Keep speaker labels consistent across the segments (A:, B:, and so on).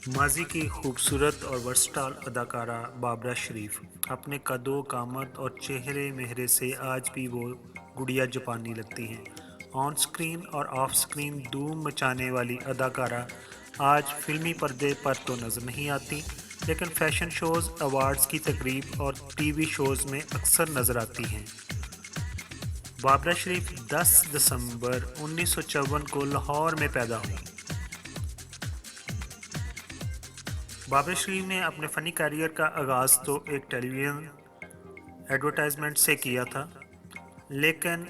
A: माजी की खूबसूरत और वर्सटाइल अदाकारा बाबरा शरीफ अपने कदो कामत और चेहरे मेहरे से आज भी वो गुड़िया जापानी लगती हैं। ऑन स्क्रीन और ऑफ स्क्रीन धूम मचाने वाली अदाकारा आज फिल्मी पर्दे पर तो नज़र नहीं आती, लेकिन फैशन शोज़, अवार्ड्स की तकरीब और टीवी शोज़ में अक्सर नज़र आती हैं। बाबरा शरीफ 10 दिसंबर 1954 को लाहौर में पैदा हुई। बाबरा शरीफ ने अपने फ़नी करियर का आगाज़ तो एक टेलीविज़न एडवर्टाइजमेंट से किया था, लेकिन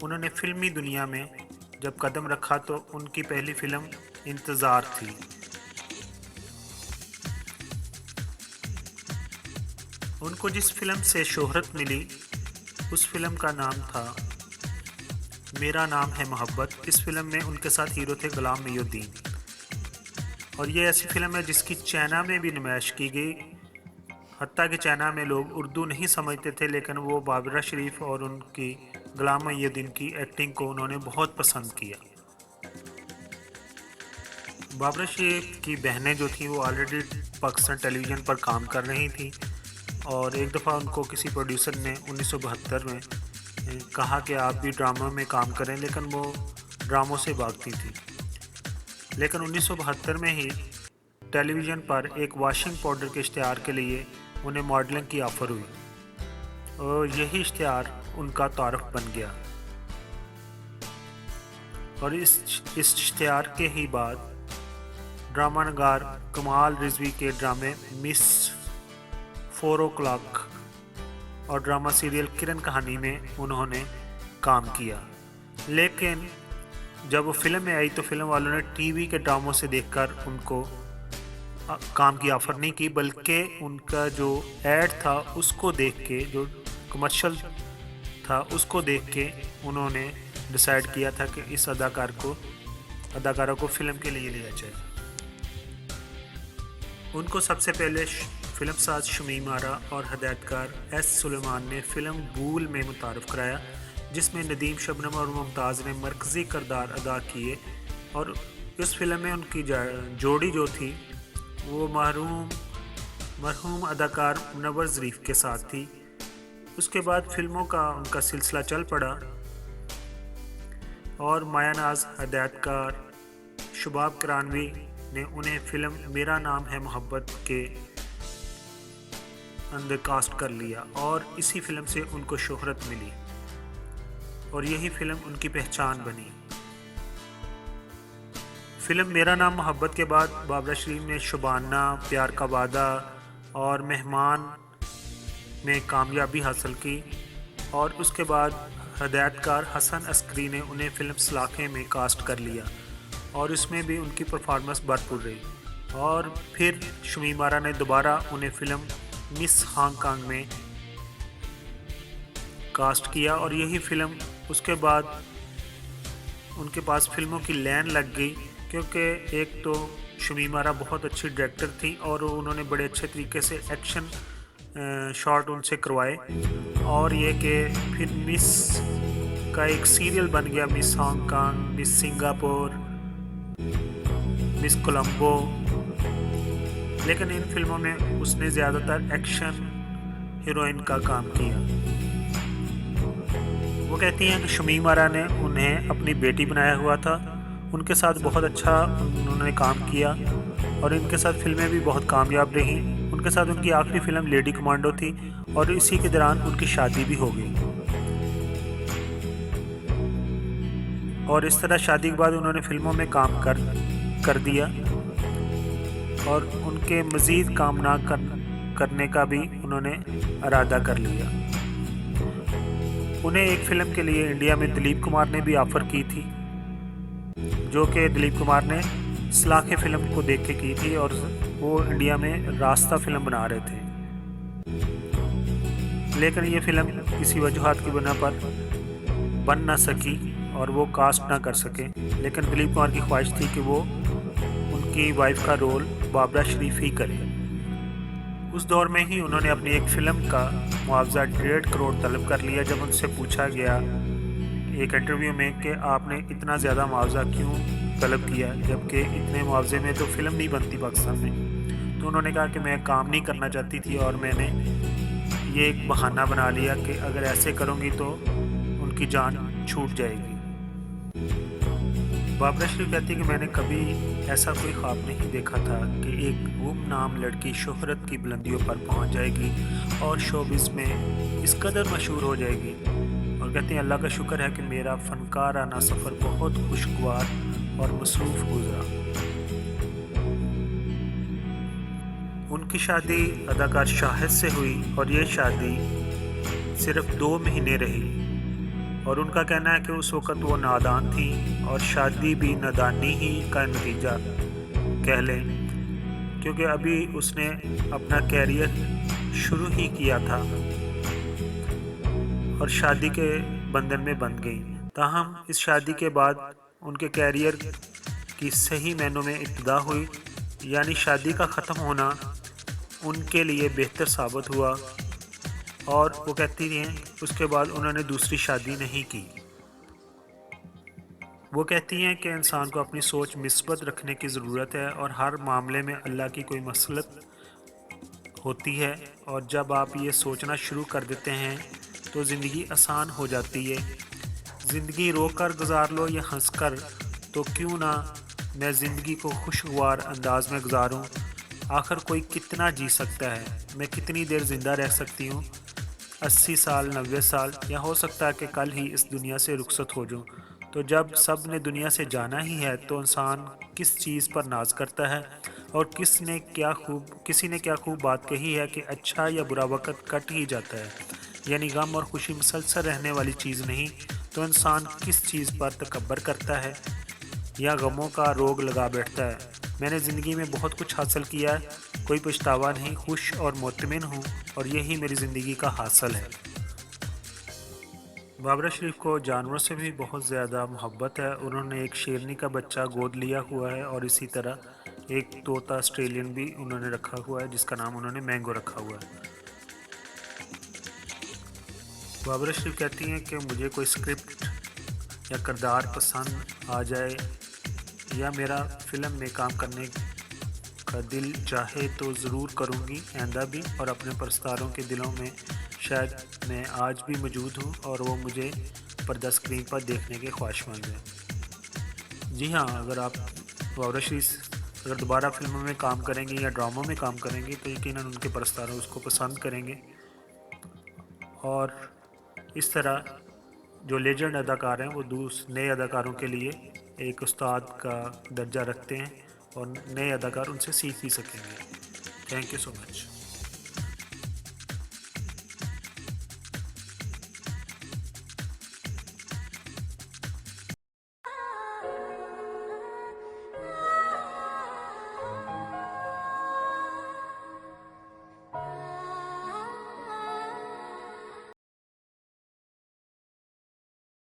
A: उन्होंने फ़िल्मी दुनिया में जब कदम रखा तो उनकी पहली फ़िल्म इंतज़ार थी। उनको जिस फ़िल्म से शोहरत मिली उस फ़िल्म का नाम था मेरा नाम है मोहब्बत। इस फ़िल्म में उनके साथ हीरो थे गुलाम मोहिउद्दीन, और ये ऐसी फ़िल्म है जिसकी चाइना में भी नुमाइश की गई। हत्ता कि चाइना में लोग उर्दू नहीं समझते थे, लेकिन वो बाबरा शरीफ और उनकी गुलाम मोहिउद्दीन की एक्टिंग को उन्होंने बहुत पसंद किया। बाबरा शरीफ की बहनें जो थीं वो ऑलरेडी पाकिस्तान टेलीविज़न पर काम कर रही थीं, और एक दफ़ा उनको किसी प्रोड्यूसर ने 1972 में कहा कि आप भी ड्रामा में काम करें, लेकिन वो ड्रामों से भागती थी। लेकिन 1972 में ही टेलीविज़न पर एक वॉशिंग पाउडर के इश्तिहार के लिए उन्हें मॉडलिंग की ऑफ़र हुई, और यही इश्तिहार उनका तारुफ बन गया। और इस इश्तिहार के ही बाद ड्रामा नगार कमाल रिजवी के ड्रामे मिस 4 o'clock और ड्रामा सीरियल किरण कहानी में उन्होंने काम किया। लेकिन जब वो फिल्म में आई तो फिल्म वालों ने टीवी के ड्रामों से देखकर उनको काम की ऑफ़र नहीं की, बल्कि उनका जो ऐड था उसको देख के, जो कमर्शियल था उसको देख के उन्होंने डिसाइड किया था कि इस अदाकारा को फ़िल्म के लिए लिया जाए। उनको सबसे पहले फ़िल्म साज शमीम आरा और हदायतकार एस सुलेमान ने फ़िल्म भूल में मुतारफ़ कराया, जिसमें नदीम, शबनम और मुमताज़ ने मरकज़ी किरदार अदा किए। और इस फिल्म में उनकी जोड़ी जो थी वो मरहूम अदाकार मुनव्वर ज़रीफ़ के साथ थी। उसके बाद फिल्मों का उनका सिलसिला चल पड़ा, और माया नाज, हदायतकार शुबाब करानवी ने उन्हें फ़िल्म मेरा नाम है मोहब्बत के अंदर कास्ट कर लिया, और इसी फिल्म से उनको शोहरत मिली, और यही फिल्म उनकी पहचान बनी। फिल्म मेरा नाम मोहब्बत के बाद बाबरा शरीफ ने शुबाना, प्यार का वादा और मेहमान में कामयाबी हासिल की, और उसके बाद हदायतकार हसन अस्करी ने उन्हें फिल्म सलाखे में कास्ट कर लिया, और इसमें भी उनकी परफॉर्मेंस भरपूर रही। और फिर शमीम आरा ने दोबारा उन्हें फिल्म मिस हांगकांग में कास्ट किया, और यही फिल्म उसके बाद उनके पास फिल्मों की लाइन लग गई, क्योंकि एक तो शमीम आरा बहुत अच्छी डायरेक्टर थी और उन्होंने बड़े अच्छे तरीके से एक्शन शॉट उनसे करवाए, और ये कि फिर मिस का एक सीरियल बन गया, miss Hong Kong, miss Singapore, miss Colombo. लेकिन इन फिल्मों में उसने ज़्यादातर एक्शन हीरोइन का काम किया। वो कहती हैं कि शमीम आरा ने उन्हें अपनी बेटी बनाया हुआ था, उनके साथ बहुत अच्छा उन्होंने काम किया, और इनके साथ फिल्में भी बहुत कामयाब रहीं। उनके साथ उनकी आखिरी फ़िल्म लेडी कमांडो थी, और इसी के दौरान उनकी शादी भी हो गई। और इस तरह शादी के बाद उन्होंने फ़िल्मों में काम कर दिया, और उनके मज़ीद काम ना करने का भी उन्होंने इरादा कर लिया। उन्हें एक फ़िल्म के लिए इंडिया में दिलीप कुमार ने भी ऑफ़र की थी, जो कि दिलीप कुमार ने सलाखे फ़िल्म को देख के की थी, और वो इंडिया में रास्ता फ़िल्म बना रहे थे। लेकिन ये फ़िल्म किसी वजूहात की बिना पर बन ना सकी और वो कास्ट ना कर सके। लेकिन दिलीप कुमार की ख्वाहिश थी कि वो उनकी वाइफ का रोल बाबरा शरीफ ही करे। उस दौर में ही उन्होंने अपनी एक फ़िल्म का मुआवजा 1.5 करोड़ तलब कर लिया। जब उनसे पूछा गया एक इंटरव्यू में कि आपने इतना ज़्यादा मुआवजा क्यों तलब किया, जबकि इतने मुआवजे में तो फ़िल्म नहीं बनती पाकिस्तान में। तो उन्होंने कहा कि मैं काम नहीं करना चाहती थी और मैंने ये एक बहाना बना लिया कि अगर ऐसे करूँगी तो उनकी जान छूट जाएगी। बाबरा शरीफ कहती है कि मैंने कभी ऐसा कोई ख्वाब नहीं देखा था कि एक गुमनाम लड़की शोहरत की बुलंदियों पर पहुंच जाएगी और शोबिस में इस कदर मशहूर हो जाएगी। और कहती हैं अल्लाह का शुक्र है कि मेरा फनकाराना सफ़र बहुत खुशगवार और मसरूफ़ गुजरा। उनकी शादी अदाकार शाहिद से हुई और ये शादी सिर्फ 2 महीने रही और उनका कहना है कि उस वक़्त वो नादान थी और शादी भी नादानी ही का नतीजा कह लें, क्योंकि अभी उसने अपना कैरियर शुरू ही किया था और शादी के बंधन में बंध गई। ताहम इस शादी के बाद उनके कैरियर की सही मायनों में इब्तिदा हुई, यानी शादी का ख़त्म होना उनके लिए बेहतर साबित हुआ। और वो कहती हैं उसके बाद उन्होंने दूसरी शादी नहीं की। वो कहती हैं कि इंसान को अपनी सोच मिस्बत रखने की ज़रूरत है और हर मामले में अल्लाह की कोई मसलत होती है, और जब आप ये सोचना शुरू कर देते हैं तो ज़िंदगी आसान हो जाती है। ज़िंदगी रो कर गुजार लो या हंस कर, तो क्यों ना मैं ज़िंदगी को खुशगवार अंदाज में गुजारूं। आखिर कोई कितना जी सकता है, मैं कितनी देर ज़िंदा रह सकती हूँ, 80 साल, 90 साल, या हो सकता है कि कल ही इस दुनिया से रुखसत हो जाऊँ। तो जब सब ने दुनिया से जाना ही है तो इंसान किस चीज़ पर नाज करता है। और किसी ने क्या खूब बात कही है कि अच्छा या बुरा वक़्त कट ही जाता है, यानी गम और खुशी मुसलसल रहने वाली चीज़ नहीं। तो इंसान किस चीज़ पर तकब्बर करता है या गमों का रोग लगा बैठता है। मैंने ज़िंदगी में बहुत कुछ हासिल किया है, कोई पछतावा नहीं, खुश और मुतमिन हूँ और यही मेरी ज़िंदगी का हासिल है। बाबरा शरीफ को जानवरों से भी बहुत ज़्यादा मोहब्बत है। उन्होंने एक शेरनी का बच्चा गोद लिया हुआ है और इसी तरह एक तोता ऑस्ट्रेलियन भी उन्होंने रखा हुआ है जिसका नाम उन्होंने मैंगो रखा हुआ है। बाबरा शरीफ कहती हैं कि मुझे कोई स्क्रिप्ट या किरदार पसंद आ जाए या मेरा फ़िल्म में काम करने का दिल चाहे तो ज़रूर करूँगी आइंदा भी, और अपने परस्तारों के दिलों में शायद मैं आज भी मौजूद हूँ और वो मुझे पर्दा स्क्रीन पर देखने के ख्वाहिशमंद हैं। जी हाँ, अगर आप बाबरा शरीफ अगर दोबारा फिल्मों में काम करेंगे या ड्रामों में काम करेंगे तो यकीनन उनके परस्तारों उसको पसंद करेंगे। और इस तरह जो लेजेंड अदाकार हैं वो नए अदाकारों के लिए एक उस्ताद का दर्जा रखते हैं और नए अदाकार उनसे सीख भी सकेंगे। Thank you so much.